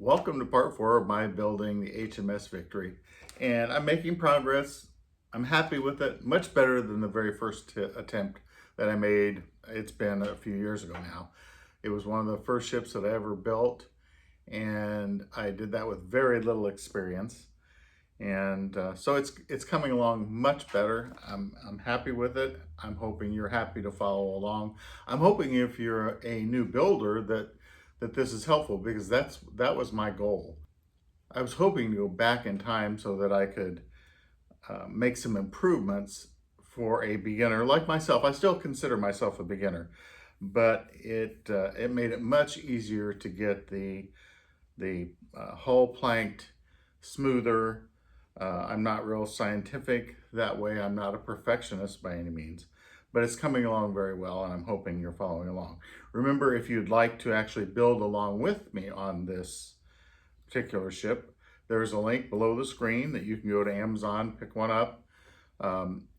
Welcome to part 4 of my building the HMS Victory. And I'm making progress. I'm happy with it, much better than the very first attempt that I made. It's been a few years ago now. It was one of the first ships that I ever built, and I did that with very little experience. And so it's coming along much better. I'm happy with it. I'm hoping you're happy to follow along. I'm hoping if you're a new builder that this is helpful, because that was my goal. I was hoping to go back in time so that I could make some improvements for a beginner like myself. I still consider myself a beginner, but it made it much easier to get the hull planked smoother. I'm not real scientific that way. I'm not a perfectionist by any means, but it's coming along very well, and I'm hoping you're following along. Remember, if you'd like to actually build along with me on this particular ship, there's a link below the screen that you can go to Amazon, pick one up.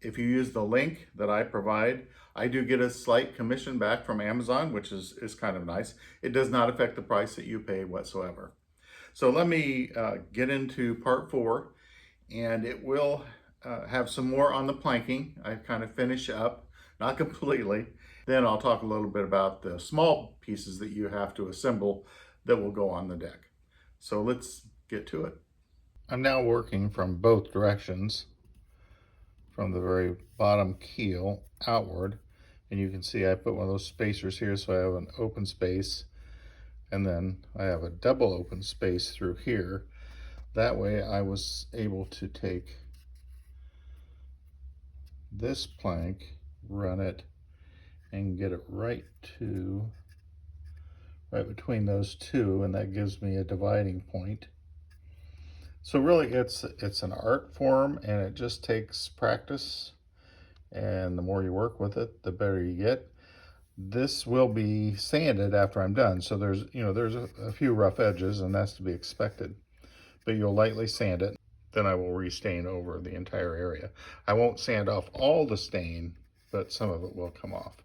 If you use the link that I provide, I do get a slight commission back from Amazon, which is kind of nice. It does not affect the price that you pay whatsoever. So let me get into part 4, and it will have some more on the planking. I kind of finish up, not completely. Then I'll talk a little bit about the small pieces that you have to assemble that will go on the deck. So let's get to it. I'm now working from both directions, from the very bottom keel outward. And you can see I put one of those spacers here, so I have an open space. And then I have a double open space through here. That way I was able to take this plank, run it, and get it right between those two, and that gives me a dividing point. So really it's an art form, and it just takes practice, and the more you work with it, the better you get. This will be sanded after I'm done, so there's a few rough edges, and that's to be expected. But you'll lightly sand it, then I will restain over the entire area. I won't sand off all the stain, but some of it will come off.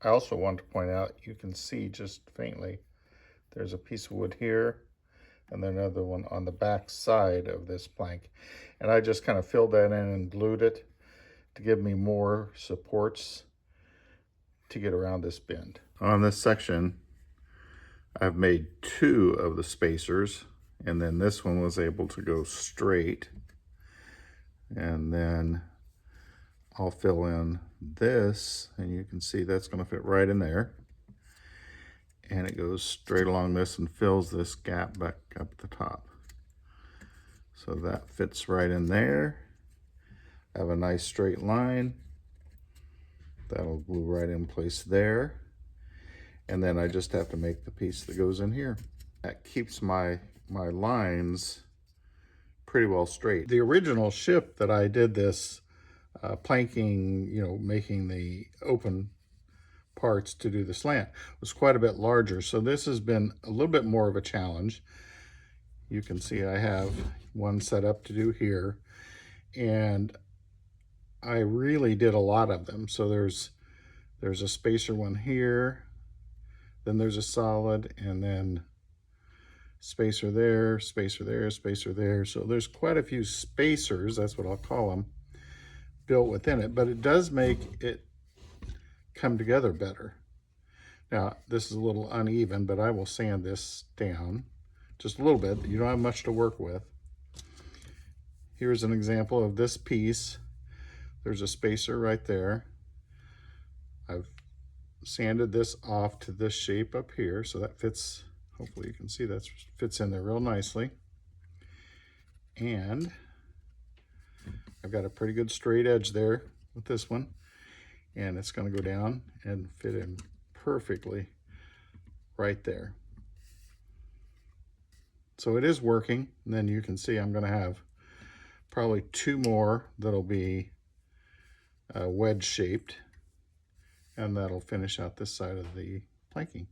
I also want to point out, you can see just faintly, there's a piece of wood here, and then another one on the back side of this plank. And I just kind of filled that in and glued it to give me more supports to get around this bend. On this section, I've made 2 of the spacers, and then this one was able to go straight. And then I'll fill in this, and you can see that's going to fit right in there. And it goes straight along this and fills this gap back up at the top. So that fits right in there. I have a nice straight line. That'll glue right in place there. And then I just have to make the piece that goes in here. That keeps my lines pretty well straight. The original ship that I did this planking, making the open parts to do the slant, was quite a bit larger. So this has been a little bit more of a challenge. You can see I have one set up to do here, and I really did a lot of them. So there's a spacer one here, then there's a solid, and then spacer there, spacer there, spacer there. So there's quite a few spacers, that's what I'll call them, built within it, but it does make it come together better. Now, this is a little uneven, but I will sand this down just a little bit. You don't have much to work with. Here's an example of this piece. There's a spacer right there. I've sanded this off to this shape up here, so that fits. Hopefully you can see that fits in there real nicely. And I've got a pretty good straight edge there with this one, and it's going to go down and fit in perfectly right there. So it is working. And then you can see I'm going to have probably 2 more that'll be wedge shaped, and that'll finish out this side of the planking.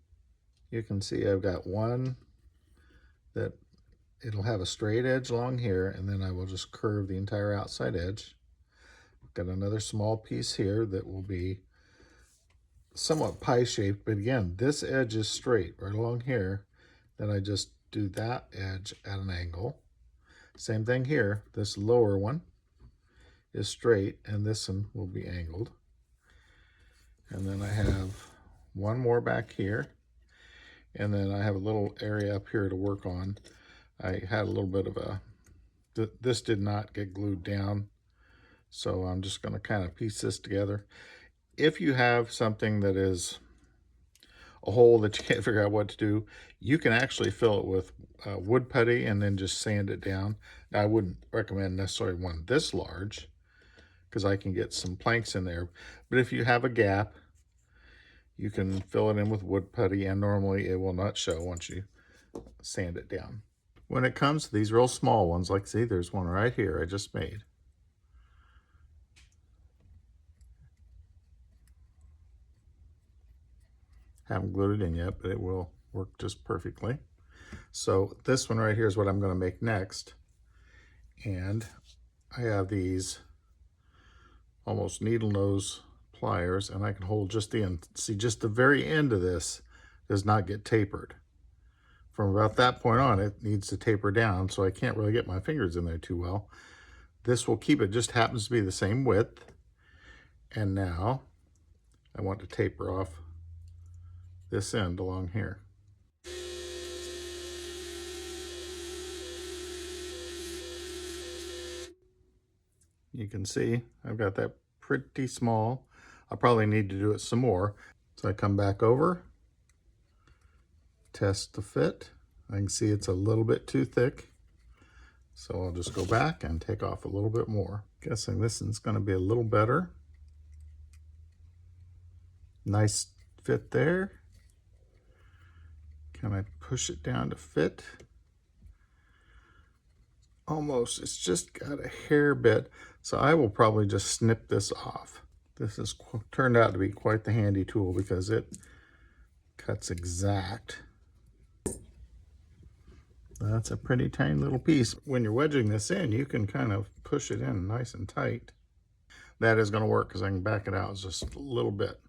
You can see I've got one that it'll have a straight edge along here, and then I will just curve the entire outside edge. Got another small piece here that will be somewhat pie shaped, but again, this edge is straight right along here. Then I just do that edge at an angle. Same thing here. This lower one is straight and this one will be angled. And then I have one more back here. And then I have a little area up here to work on. I had a little bit of a, this did not get glued down. So I'm just going to kind of piece this together. If you have something that is a hole that you can't figure out what to do, you can actually fill it with wood putty and then just sand it down. Now, I wouldn't recommend necessarily one this large because I can get some planks in there. But if you have a gap, you can fill it in with wood putty, and normally it will not show once you sand it down. When it comes to these real small ones, like see, there's one right here I just made. Haven't glued it in yet, but it will work just perfectly. So this one right here is what I'm going to make next. And I have these almost needle nose pliers, and I can hold just the end. See, just the very end of this does not get tapered. From about that point on, it needs to taper down, so I can't really get my fingers in there too well. This will keep it, just happens to be the same width. And now I want to taper off this end along here. You can see I've got that pretty small. I'll probably need to do it some more. So I come back over, test the fit. I can see it's a little bit too thick. So I'll just go back and take off a little bit more. Guessing this one's going to be a little better. Nice fit there. Can I push it down to fit? Almost. It's just got a hair bit. So I will probably just snip this off. This has turned out to be quite the handy tool because it cuts exact. That's a pretty tiny little piece. When you're wedging this in, you can kind of push it in nice and tight. That is going to work because I can back it out just a little bit.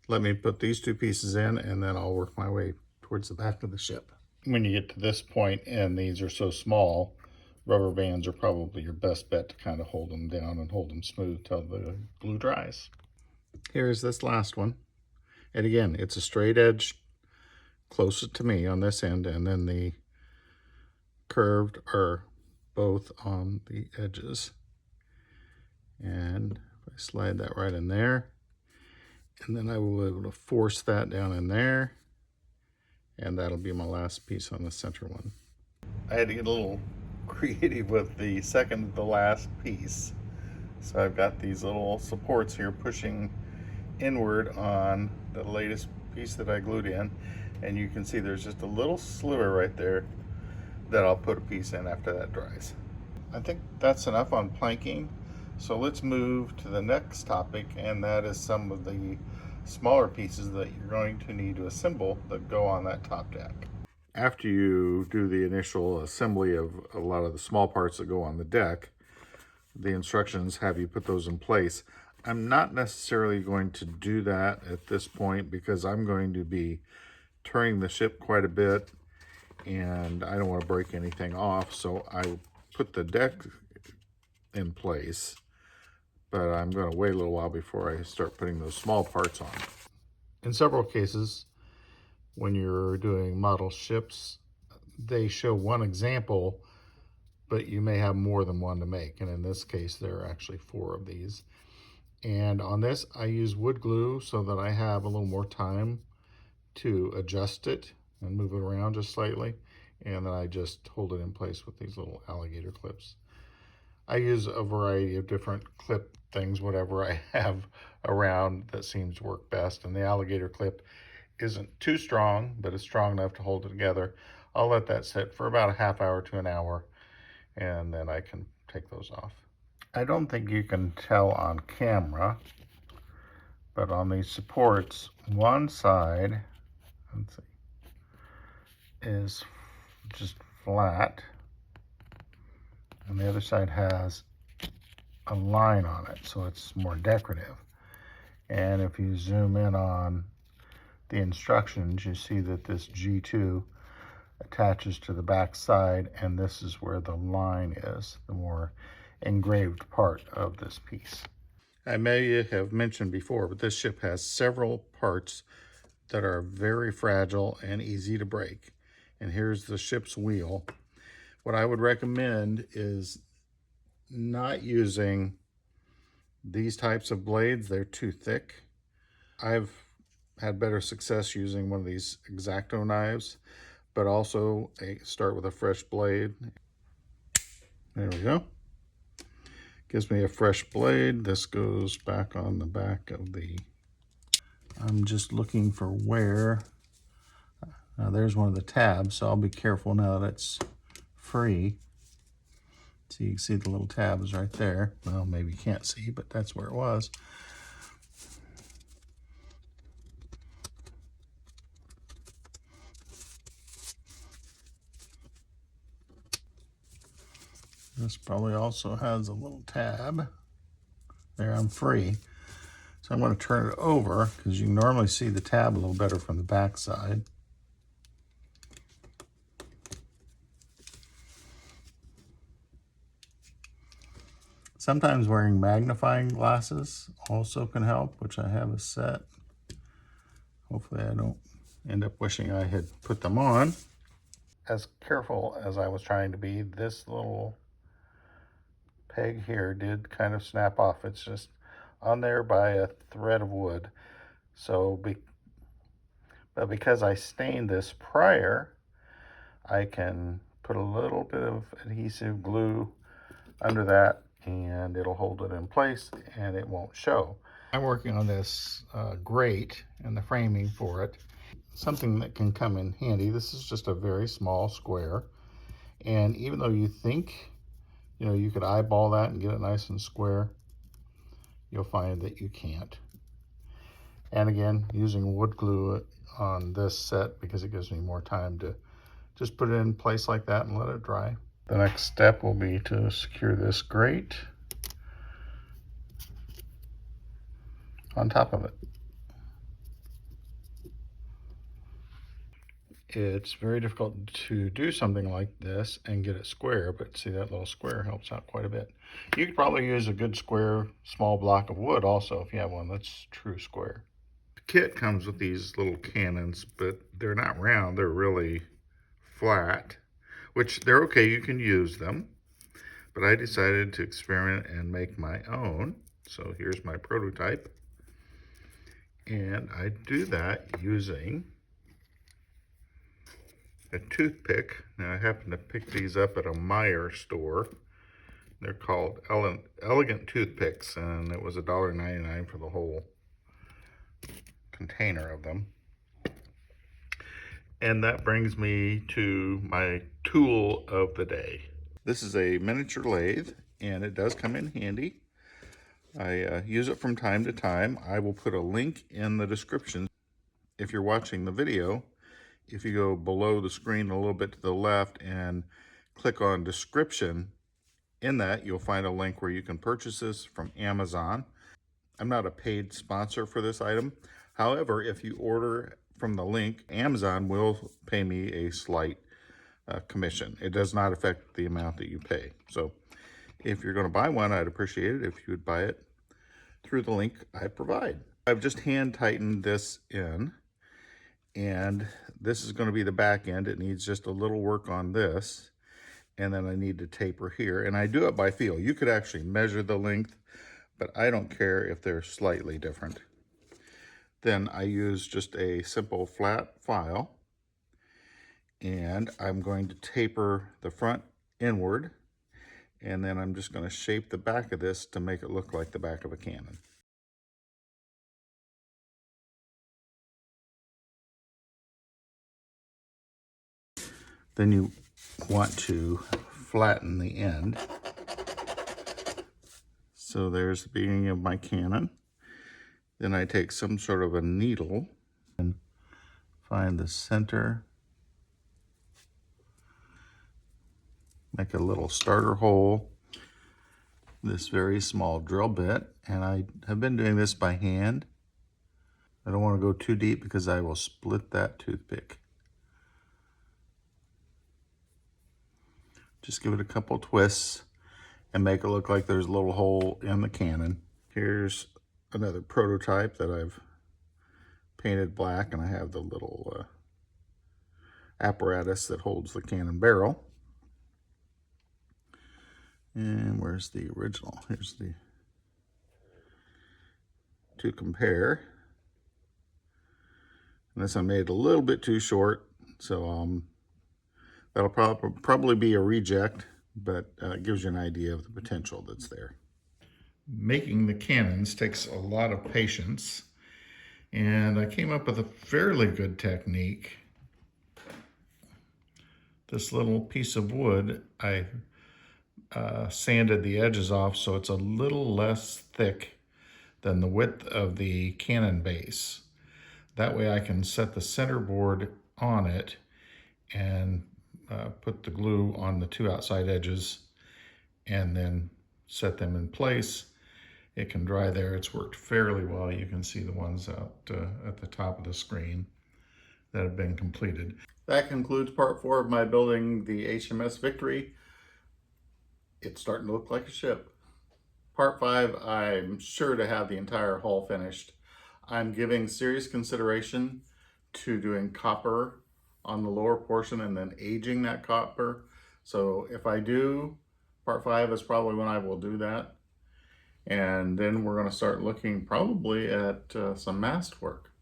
Let me put these two pieces in and then I'll work my way towards the back of the ship. When you get to this point and these are so small, rubber bands are probably your best bet to kind of hold them down and hold them smooth till the glue dries. Here's this last one. And again, it's a straight edge closest to me on this end, and then the curved are both on the edges. And if I slide that right in there, and then I will be able to force that down in there, and that'll be my last piece on the center one. I had to get a little creative with the second to the last piece. So I've got these little supports here pushing inward on the latest piece that I glued in, and you can see there's just a little sliver right there that I'll put a piece in after that dries. I think that's enough on planking. So let's move to the next topic, and that is some of the smaller pieces that you're going to need to assemble that go on that top deck. After you do the initial assembly of a lot of the small parts that go on the deck, the instructions have you put those in place. I'm not necessarily going to do that at this point because I'm going to be turning the ship quite a bit and I don't want to break anything off, so I put the deck in place, but I'm going to wait a little while before I start putting those small parts on. In several cases, when you're doing model ships, they show one example, but you may have more than one to make. And in this case, there are actually 4 of these. And on this, I use wood glue so that I have a little more time to adjust it and move it around just slightly. And then I just hold it in place with these little alligator clips. I use a variety of different clip things, whatever I have around that seems to work best. And the alligator clip isn't too strong, but it's strong enough to hold it together. I'll let that sit for about a half hour to an hour, and then I can take those off. I don't think you can tell on camera, but on these supports, one side, let's see, is just flat, and the other side has a line on it, so it's more decorative. And if you zoom in on the instructions, you see that this G2 attaches to the back side, and this is where the line is, the more engraved part of this piece. I may have mentioned before, but this ship has several parts that are very fragile and easy to break. And here's the ship's wheel. What I would recommend is not using these types of blades. They're too thick. I've had better success using one of these X-Acto knives, but also start with a fresh blade. There we go. Gives me a fresh blade. This goes back on the back of the... I'm just looking for where... there's one of the tabs, so I'll be careful now that it's free. So you can see the little tabs right there. Well, maybe you can't see, but that's where it was. This probably also has a little tab. There, I'm free. So I'm going to turn it over because you can normally see the tab a little better from the back side. Sometimes wearing magnifying glasses also can help, which I have a set. Hopefully I don't end up wishing I had put them on. As careful as I was trying to be, this little peg here did kind of snap off. It's just on there by a thread of wood. So, but because I stained this prior, I can put a little bit of adhesive glue under that and it'll hold it in place and it won't show. I'm working on this grate and the framing for it. Something that can come in handy. This is just a very small square. And even though you think, you could eyeball that and get it nice and square, you'll find that you can't. And again, using wood glue on this set because it gives me more time to just put it in place like that and let it dry. The next step will be to secure this grate on top of it. It's very difficult to do something like this and get it square, but see, that little square helps out quite a bit. You could probably use a good square small block of wood also if you have one that's true square. The kit comes with these little cannons, but they're not round, they're really flat, which they're okay, you can use them. But I decided to experiment and make my own. So here's my prototype. And I do that using a toothpick. Now I happen to pick these up at a Meijer store. They're called Elegant Toothpicks, and it was $1.99 for the whole container of them. And that brings me to my tool of the day. This is a miniature lathe, and it does come in handy. I use it from time to time. I will put a link in the description. If you're watching the video, if you go below the screen a little bit to the left and click on description, in that you'll find a link where you can purchase this from Amazon. I'm not a paid sponsor for this item. However, if you order from the link, Amazon will pay me a slight commission. It does not affect the amount that you pay. So if you're going to buy one, I'd appreciate it if you would buy it through the link I provide. I've just hand tightened this in, and this is going to be the back end. It needs just a little work on this, and then I need to taper here, and I do it by feel. You could actually measure the length, but I don't care if they're slightly different. Then I use just a simple flat file, and I'm going to taper the front inward, and then I'm just going to shape the back of this to make it look like the back of a cannon. Then you want to flatten the end. So there's the beginning of my cannon. Then I take some sort of a needle and find the center, make a little starter hole, this very small drill bit, and I have been doing this by hand. I don't want to go too deep because I will split that toothpick. Just give it a couple twists and make it look like there's a little hole in the cannon. Here's another prototype that I've painted black, and I have the little apparatus that holds the cannon barrel. And where's the original? Here's the to compare. And this I made a little bit too short, so that'll probably be a reject, but it gives you an idea of the potential that's there. Making the cannons takes a lot of patience, and I came up with a fairly good technique. This little piece of wood, I sanded the edges off so it's a little less thick than the width of the cannon base. That way I can set the center board on it and put the glue on the two outside edges and then set them in place. It can dry there. It's worked fairly well. You can see the ones out at the top of the screen that have been completed. That concludes part 4 of my building the HMS Victory. It's starting to look like a ship. Part 5, I'm sure to have the entire hull finished. I'm giving serious consideration to doing copper on the lower portion and then aging that copper. So if I do, part 5 is probably when I will do that. And then we're going to start looking probably at some mast work.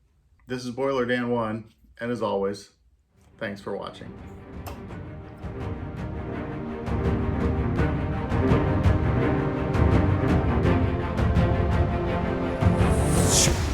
This is Boiler Dan 1, and as always, thanks for watching. Shoot.